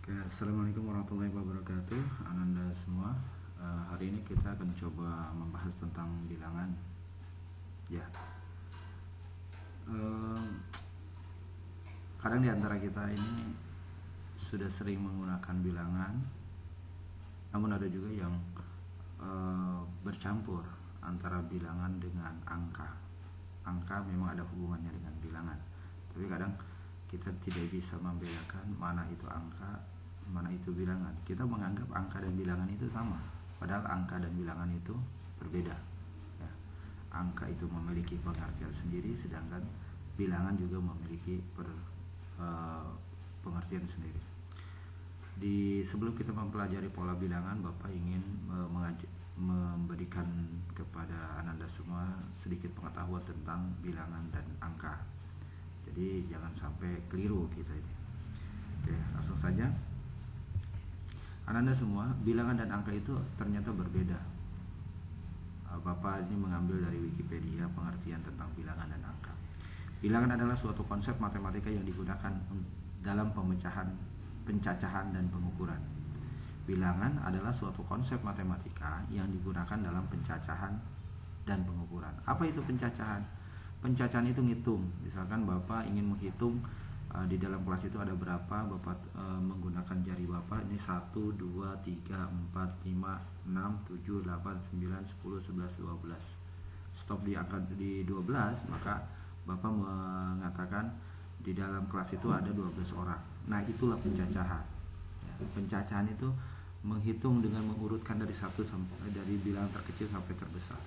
Oke, assalamualaikum warahmatullahi wabarakatuh, Ananda semua. Hari ini kita akan coba membahas tentang bilangan. Ya, kadang di antara kita ini sudah sering menggunakan bilangan, namun ada juga yang bercampur antara bilangan dengan angka. Angka memang ada hubungannya dengan bilangan, tapi kadang kita tidak bisa membedakan mana itu angka, mana itu bilangan. Kita menganggap angka dan bilangan itu sama, padahal angka dan bilangan itu berbeda. Ya. Angka itu memiliki pengertian sendiri, sedangkan bilangan juga memiliki pengertian sendiri. Sebelum kita mempelajari pola bilangan, Bapak ingin memberikan kepada Ananda semua sedikit pengetahuan tentang bilangan dan angka. Jadi jangan sampai keliru kita ini. Oke, langsung saja. Ananda semua, bilangan dan angka itu ternyata berbeda. Bapak ini mengambil dari Wikipedia pengertian tentang bilangan dan angka. Bilangan adalah suatu konsep matematika yang digunakan dalam pencacahan dan pengukuran. Bilangan adalah suatu konsep matematika yang digunakan dalam pencacahan dan pengukuran. Apa itu pencacahan? Pencacahan itu ngitung. Misalkan Bapak ingin menghitung di dalam kelas itu ada berapa, Bapak menggunakan jari Bapak ini 1, 2, 3, 4, 5, 6, 7, 8, 9, 10, 11, 12. Stop di angka di 12, maka Bapak mengatakan di dalam kelas itu ada 12 orang. Nah, itulah pencacahan. Ya, pencacahan itu menghitung dengan mengurutkan dari bilangan terkecil sampai terbesar.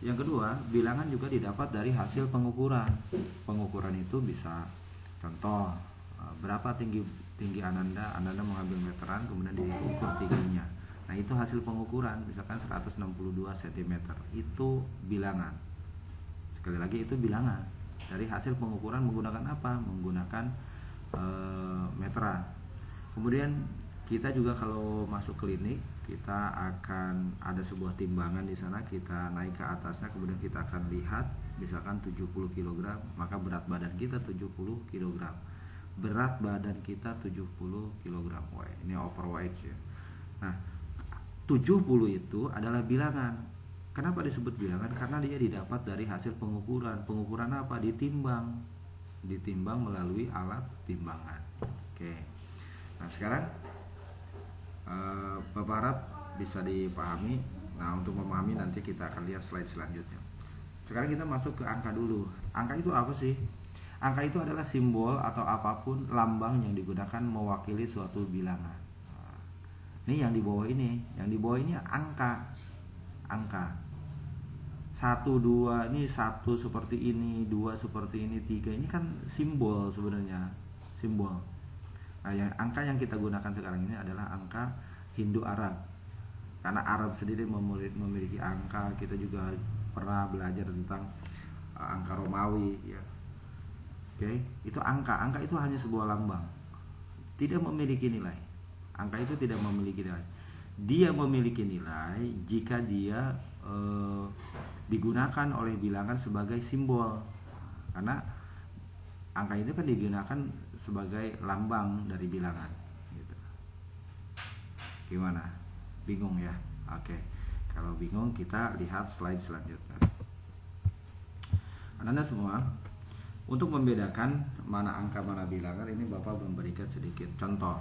Yang kedua, bilangan juga didapat dari hasil pengukuran. Pengukuran itu bisa, contoh, berapa tinggi Ananda mengambil meteran, kemudian diukur tingginya. Nah, itu hasil pengukuran, misalkan 162 cm. Itu bilangan. Sekali lagi, itu bilangan. Dari hasil pengukuran menggunakan apa? Menggunakan meteran. Kemudian kita juga kalau masuk klinik, kita akan ada sebuah timbangan di sana, kita naik ke atasnya, kemudian kita akan lihat misalkan 70 kg, maka berat badan kita 70 kg. Berat badan kita 70 kg. Wah, ini overweight ya. Nah, 70 itu adalah bilangan. Kenapa disebut bilangan? Karena dia didapat dari hasil pengukuran. Pengukuran apa? Ditimbang. Ditimbang melalui alat timbangan. Oke. Nah, sekarang Bapak harap bisa dipahami. Nah, untuk memahami nanti kita akan lihat slide selanjutnya. Sekarang kita masuk ke angka dulu. Angka itu apa sih? Angka itu adalah simbol atau apapun lambang yang digunakan mewakili suatu bilangan. Nah, ini yang di bawah ini. Yang di bawah ini angka. Angka 1, 2 ini 1 seperti ini, 2 seperti ini, 3 ini kan simbol sebenarnya. Simbol. Nah, angka yang kita gunakan sekarang ini adalah angka Hindu-Arab. Karena Arab sendiri memiliki angka. Kita juga pernah belajar tentang angka Romawi ya. Oke, itu angka. Angka itu hanya sebuah lambang. Tidak memiliki nilai. Angka itu tidak memiliki nilai. Dia memiliki nilai jika dia digunakan oleh bilangan sebagai simbol. Karena angka itu kan digunakan sebagai lambang dari bilangan gitu. Gimana? Bingung ya? Oke. Kalau bingung kita lihat slide selanjutnya. Anda semua, untuk membedakan mana angka mana bilangan, ini Bapak memberikan sedikit contoh.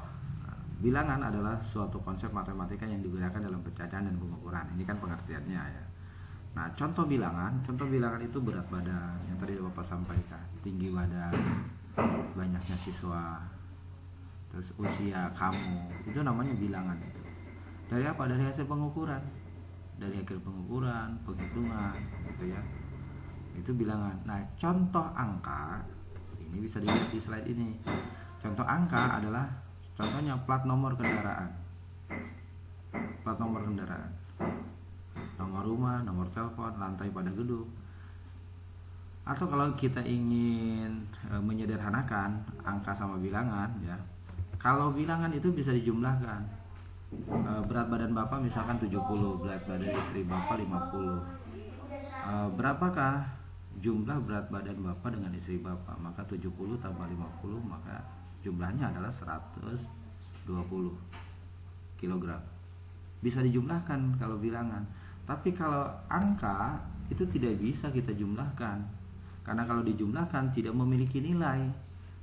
Bilangan adalah suatu konsep matematika yang digunakan dalam pencacahan dan pengukuran. Ini kan pengertiannya ya. Nah, contoh bilangan itu berat badan yang tadi Bapak sampaikan, tinggi badan, banyaknya siswa, terus usia kamu, itu namanya bilangan. Dari apa? Dari hasil pengukuran, penghitungan, gitu ya. Itu bilangan. Nah, contoh angka ini bisa dilihat di slide ini. Contoh angka adalah contohnya plat nomor kendaraan, nomor rumah, nomor telepon, lantai pada gedung. Atau kalau kita ingin menyederhanakan angka sama bilangan ya, kalau bilangan itu bisa dijumlahkan. Berat badan Bapak misalkan 70, berat badan istri Bapak 50. Berapakah jumlah berat badan Bapak dengan istri Bapak? Maka 70 tambah 50 maka jumlahnya adalah 120 kilogram. Bisa dijumlahkan kalau bilangan. Tapi kalau angka itu tidak bisa kita jumlahkan. Karena kalau dijumlahkan tidak memiliki nilai,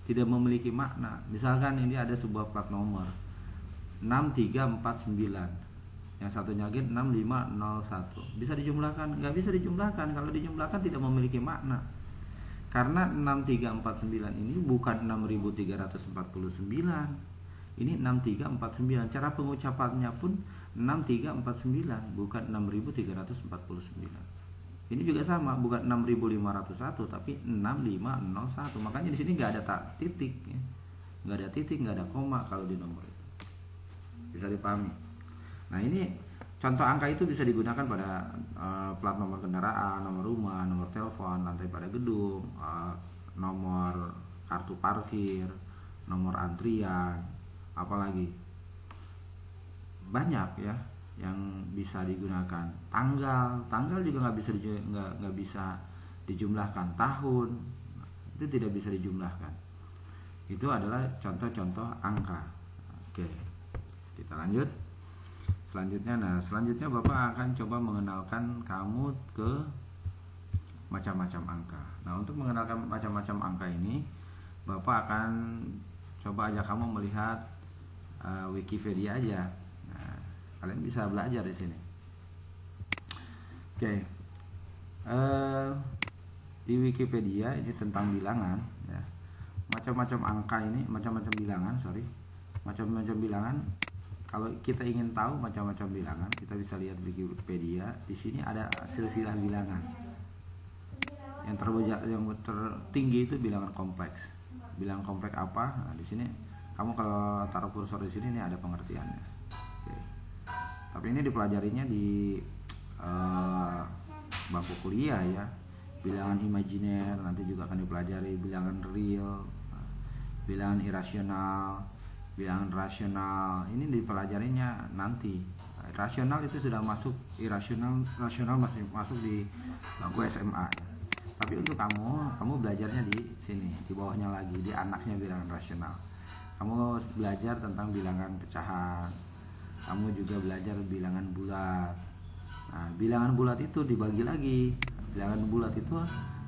tidak memiliki makna. Misalkan ini ada sebuah plat nomor 6349. Yang satunya lagi 6501. Bisa dijumlahkan? Nggak bisa dijumlahkan. Kalau dijumlahkan tidak memiliki makna. Karena 6349 ini bukan 6349. Ini 6349. Cara pengucapannya pun 6349, bukan 6349. Ini juga sama, bukan 6501 tapi 6501. Makanya di sini nggak ada titik, ya. Nggak ada titik, nggak ada koma kalau di nomor itu. Bisa dipahami. Nah, ini contoh angka itu bisa digunakan pada plat nomor kendaraan, nomor rumah, nomor telepon, lantai pada gedung, nomor kartu parkir, nomor antrian, apalagi banyak ya yang bisa digunakan. Tanggal juga nggak bisa dijumlahkan. Tahun itu tidak bisa dijumlahkan. Itu adalah contoh-contoh angka. Oke, kita lanjut. Selanjutnya Bapak akan coba mengenalkan kamu ke macam-macam angka. Nah, untuk mengenalkan macam-macam angka ini, Bapak akan coba ajak kamu melihat Wikipedia aja. Nah, kalian bisa belajar di sini. Oke. Di Wikipedia ini tentang bilangan, ya. Macam-macam angka ini, macam-macam bilangan. Kalau kita ingin tahu macam-macam bilangan, kita bisa lihat Wikipedia. Di sini ada silsilah bilangan. Yang tertinggi itu bilangan kompleks. Bilangan kompleks apa? Nah, di sini kamu kalau taruh kursor di sini ini ada pengertiannya. Oke. Tapi ini dipelajarinya di bangku kuliah ya. Bilangan imajiner nanti juga akan dipelajari, bilangan real, bilangan irasional, bilangan rasional. Ini dipelajarinya nanti. Rasional itu sudah masuk, rasional masih masuk di bangku SMA ya. Tapi untuk kamu belajarnya di sini, di bawahnya lagi, di anaknya bilangan rasional. Kamu belajar tentang bilangan pecahan. Kamu juga belajar bilangan bulat. Nah, bilangan bulat itu dibagi lagi. Bilangan bulat itu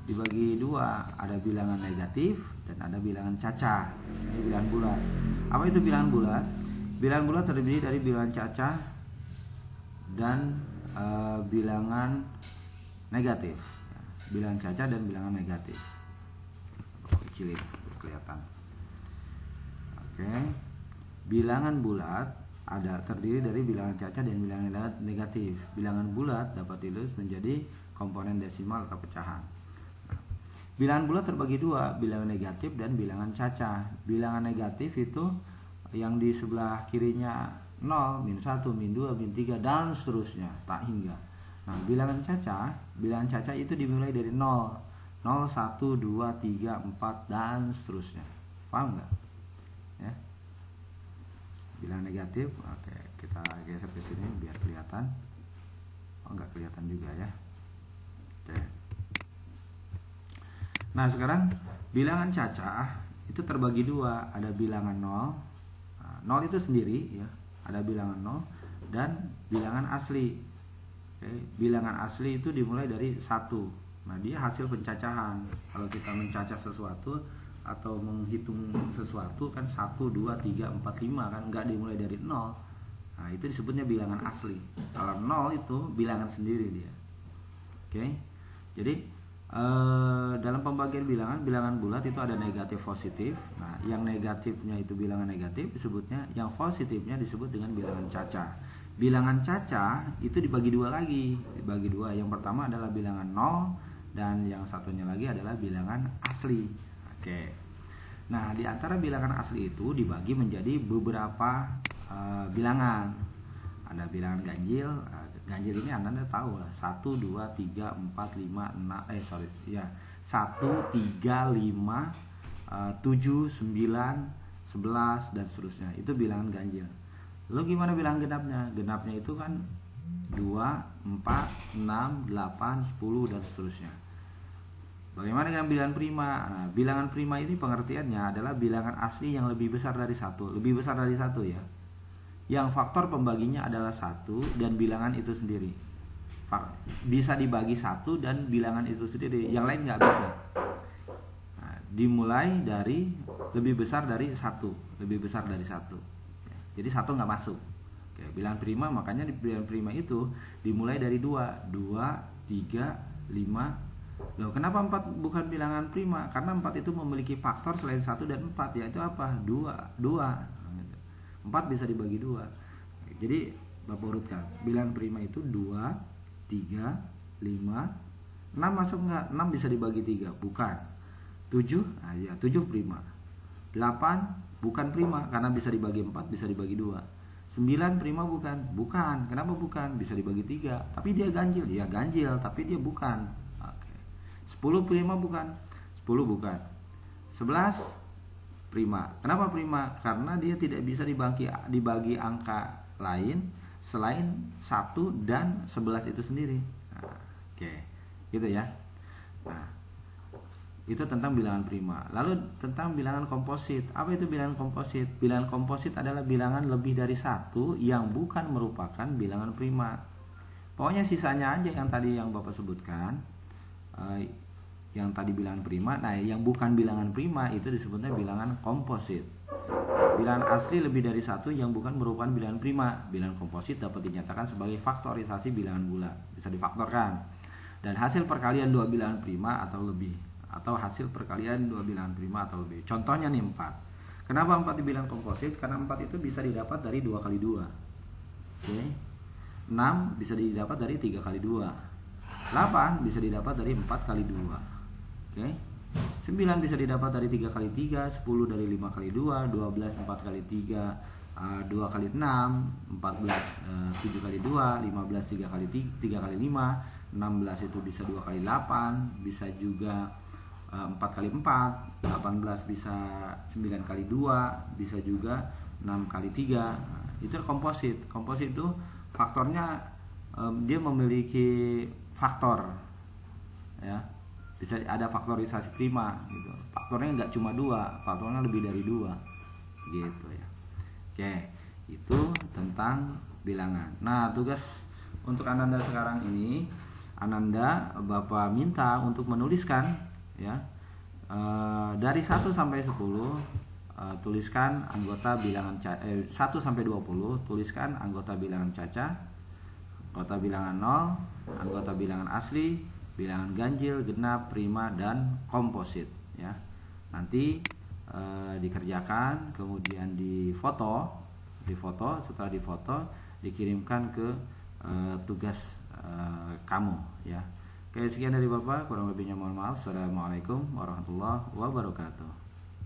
dibagi dua, ada bilangan negatif dan ada bilangan cacah. Ini bilangan bulat. Apa itu bilangan bulat? Bilangan bulat terdiri dari bilangan cacah dan bilangan negatif. Bilangan cacah dan bilangan negatif. Kecilin kelihatan. Oke. Bilangan bulat terdiri dari bilangan cacah dan bilangan negatif. Bilangan bulat dapat ditulis menjadi komponen desimal atau pecahan. Bilangan bulat terbagi dua, bilangan negatif dan bilangan cacah. Bilangan negatif itu yang di sebelah kirinya 0, min 1, min 2, min 3, dan seterusnya, tak hingga. Nah, bilangan cacah itu dimulai dari 0, 0, 1, 2, 3, 4, dan seterusnya. Paham nggak? Ya. Bilangan negatif, oke, kita geser ke sini biar kelihatan. Oh, nggak kelihatan juga ya. Oke. Nah, sekarang bilangan cacah itu terbagi dua, ada bilangan 0. Nah, 0 itu sendiri ya, ada bilangan 0 dan bilangan asli. Oke, bilangan asli itu dimulai dari 1. Nah, dia hasil pencacahan. Kalau kita mencacah sesuatu atau menghitung sesuatu kan 1, 2, 3, 4, 5 kan, nggak dimulai dari 0. Nah, itu disebutnya bilangan asli. Kalau 0 itu bilangan sendiri dia. Oke. Jadi dalam pembagian bilangan bulat itu ada negatif positif. Nah, yang negatifnya itu bilangan negatif disebutnya, yang positifnya disebut dengan bilangan cacah. Bilangan cacah itu dibagi dua lagi, dibagi dua. Yang pertama adalah bilangan 0 dan yang satunya lagi adalah bilangan asli. Oke. Nah, di antara bilangan asli itu dibagi menjadi beberapa bilangan. Ada bilangan ganjil. Ganjil ini Anda tahu lah, 1, 2, 3, 4, 5, 6, 1, 3, 5, 7, 9, 11 dan seterusnya. Itu bilangan ganjil. Lalu gimana bilangan genapnya? Genapnya itu kan 2, 4, 6, 8, 10 dan seterusnya. Bagaimana dengan bilangan prima? Nah, bilangan prima ini pengertiannya adalah bilangan asli yang lebih besar dari satu, lebih besar dari satu ya. Yang faktor pembaginya adalah satu dan bilangan itu sendiri. Bisa dibagi satu dan bilangan itu sendiri, yang lain nggak bisa. Nah, dimulai dari lebih besar dari satu, lebih besar dari satu. Jadi satu nggak masuk. Oke, bilangan prima, makanya di bilangan prima itu dimulai dari 2, 3, 5. Loh, kenapa 4 bukan bilangan prima? Karena 4 itu memiliki faktor selain 1 dan 4, yaitu apa? 2. 4 bisa dibagi 2. Jadi Bapak urutkan. Bilangan prima itu 2, 3, 5, 6 masuk nggak? 6 bisa dibagi 3, bukan. 7, nah ya 7 prima. 8 bukan prima karena bisa dibagi 4, bisa dibagi 2. 9 prima bukan? Bukan. Kenapa bukan? Bisa dibagi 3, tapi dia ganjil. Ya ganjil, tapi dia bukan. 10 prima bukan? 10 bukan. 11 prima. Kenapa prima? Karena dia tidak bisa dibagi angka lain selain 1 dan 11 itu sendiri. Nah, oke. Gitu ya. Nah, itu tentang bilangan prima. Lalu tentang bilangan komposit. Apa itu bilangan komposit? Bilangan komposit adalah bilangan lebih dari 1 yang bukan merupakan bilangan prima. Pokoknya sisanya aja yang tadi yang Bapak sebutkan. Yang tadi bilangan prima, nah yang bukan bilangan prima itu disebutnya bilangan komposit. Bilangan asli lebih dari 1 yang bukan merupakan bilangan prima. Bilangan komposit dapat dinyatakan sebagai faktorisasi bilangan bulat, bisa difaktorkan. Dan hasil perkalian 2 bilangan prima atau lebih, atau hasil perkalian 2 bilangan prima atau lebih. Contohnya nih 4. Kenapa 4 dibilang komposit? Karena 4 itu bisa didapat dari 2 kali 2. Oke. 6 bisa didapat dari 3 kali 2. 8 bisa didapat dari 4 kali 2. Oke. 9 bisa didapat dari 3 kali 3, 10 dari 5 kali 2, 12 4 kali 3, 2 kali 6, 14 7 kali 2, 15 3 kali 5, 16 itu bisa 2 kali 8, bisa juga 4 kali 4, 18 bisa 9 kali 2, bisa juga 6 kali 3. Itu komposit. Komposit itu faktornya dia memiliki faktor ya, bisa ada faktorisasi prima gitu. Faktornya nggak cuma 2, faktornya lebih dari 2 gitu ya. Oke, itu tentang bilangan. Nah, tugas untuk Ananda sekarang ini, Ananda Bapak minta untuk menuliskan ya, dari 1 sampai 10 tuliskan anggota bilangan 1 sampai 20 tuliskan anggota bilangan caca, anggota bilangan 0, anggota bilangan asli, bilangan ganjil, genap, prima, dan komposit ya. Nanti dikerjakan, kemudian difoto, setelah difoto dikirimkan ke tugas kamu ya. Oke, sekian dari Bapak, kurang lebihnya mohon maaf. Assalamualaikum warahmatullahi wabarakatuh.